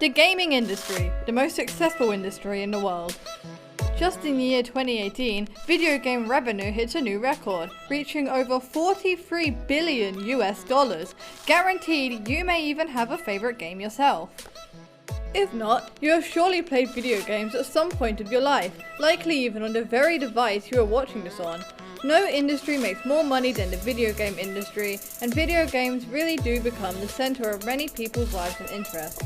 The gaming industry, the most successful industry in the world. Just in the year 2018, video game revenue hit a new record, reaching over $43 billion US. Guaranteed you may even have a favorite game yourself. If not, you have surely played video games at some point of your life, likely even on the very device you are watching this on. No industry makes more money than the video game industry, and video games really do become the center of many people's lives and interests.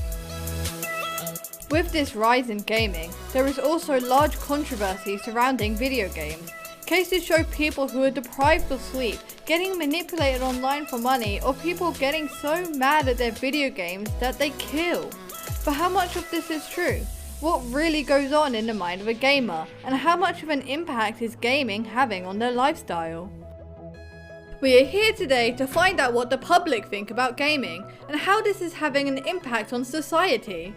With this rise in gaming, there is also large controversy surrounding video games. Cases show people who are deprived of sleep, getting manipulated online for money, or people getting so mad at their video games that they kill. But how much of this is true? What really goes on in the mind of a gamer, and how much of an impact is gaming having on their lifestyle? We are here today to find out what the public think about gaming, and how this is having an impact on society.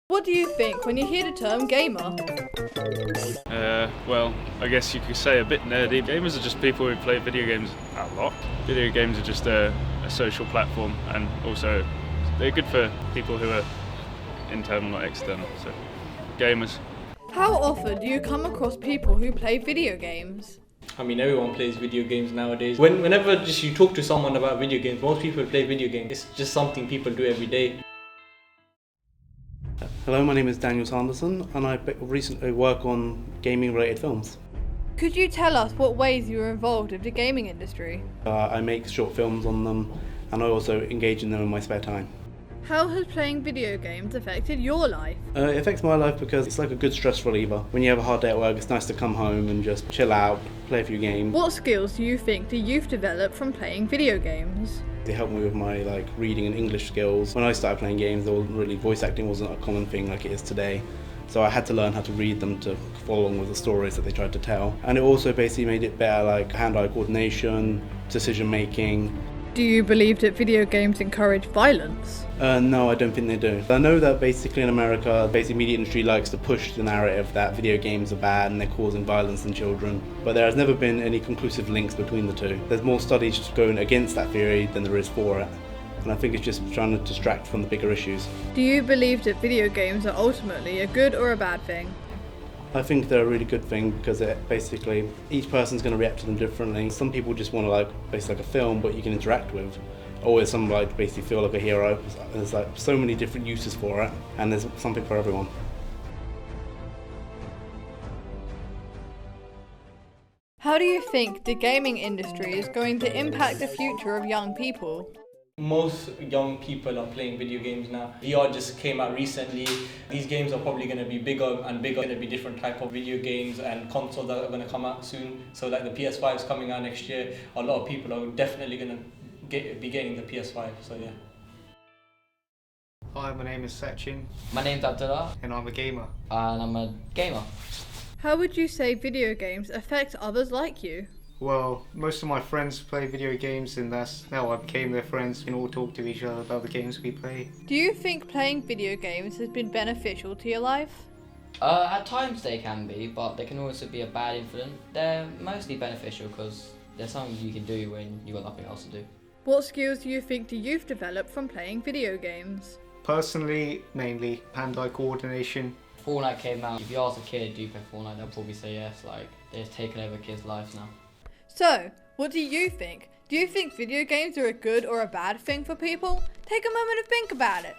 What do you think when you hear the term gamer? Well, I guess you could say a bit nerdy. Gamers are just people who play video games a lot. Video games are just a social platform, and also they're good for people who are internal, not external. So, gamers. How often do you come across people who play video games? I mean, everyone plays video games nowadays. Whenever just you talk to someone about video games, most people play video games. It's just something people do every day. Hello, my name is Daniel Sanderson and I recently work on gaming related films. Could you tell us what ways you are involved with the gaming industry? I make short films on them and I also engage in them in my spare time. How has playing video games affected your life? It affects my life because it's like a good stress reliever. When you have a hard day at work, it's nice to come home and just chill out, play a few games. What skills do you think the youth develop from playing video games? They help me with my reading and English skills. When I started playing games, voice acting wasn't a common thing like it is today. So I had to learn how to read them to follow along with the stories that they tried to tell. And it also basically made it better, like hand-eye coordination, decision making. Do you believe that video games encourage violence? No, I don't think they do. I know that basically in America, the media industry likes to push the narrative that video games are bad and they're causing violence in children. But there has never been any conclusive links between the two. There's more studies going against that theory than there is for it. And I think it's just trying to distract from the bigger issues. Do you believe that video games are ultimately a good or a bad thing? I think they're a really good thing because it basically, each person's going to react to them differently. Some people just want to basically like a film but you can interact with. Or some basically feel like a hero. There's so many different uses for it and there's something for everyone. How do you think the gaming industry is going to impact the future of young people? Most young people are playing video games now. VR just came out recently. These games are probably going to be bigger and bigger. Going to be different type of video games and consoles that are going to come out soon. So the PS5 is coming out next year. A lot of people are definitely going to be getting the PS5. So yeah. Hi, my name is Sachin. My name's Abdullah. And I'm a gamer. And I'm a gamer. How would you say video games affect others like you? Well, most of my friends play video games and that's how I became their friends. We can all talk to each other about the games we play. Do you think playing video games has been beneficial to your life? At times they can be, but they can also be a bad influence. They're mostly beneficial because there's something you can do when you've got nothing else to do. What skills do you think the youth develop from playing video games? Personally, mainly hand-eye coordination. Fortnite came out. If you ask a kid, do you play Fortnite, they'll probably say yes. They've taken over kids' lives now. So, what do you think? Do you think video games are a good or a bad thing for people? Take a moment to think about it.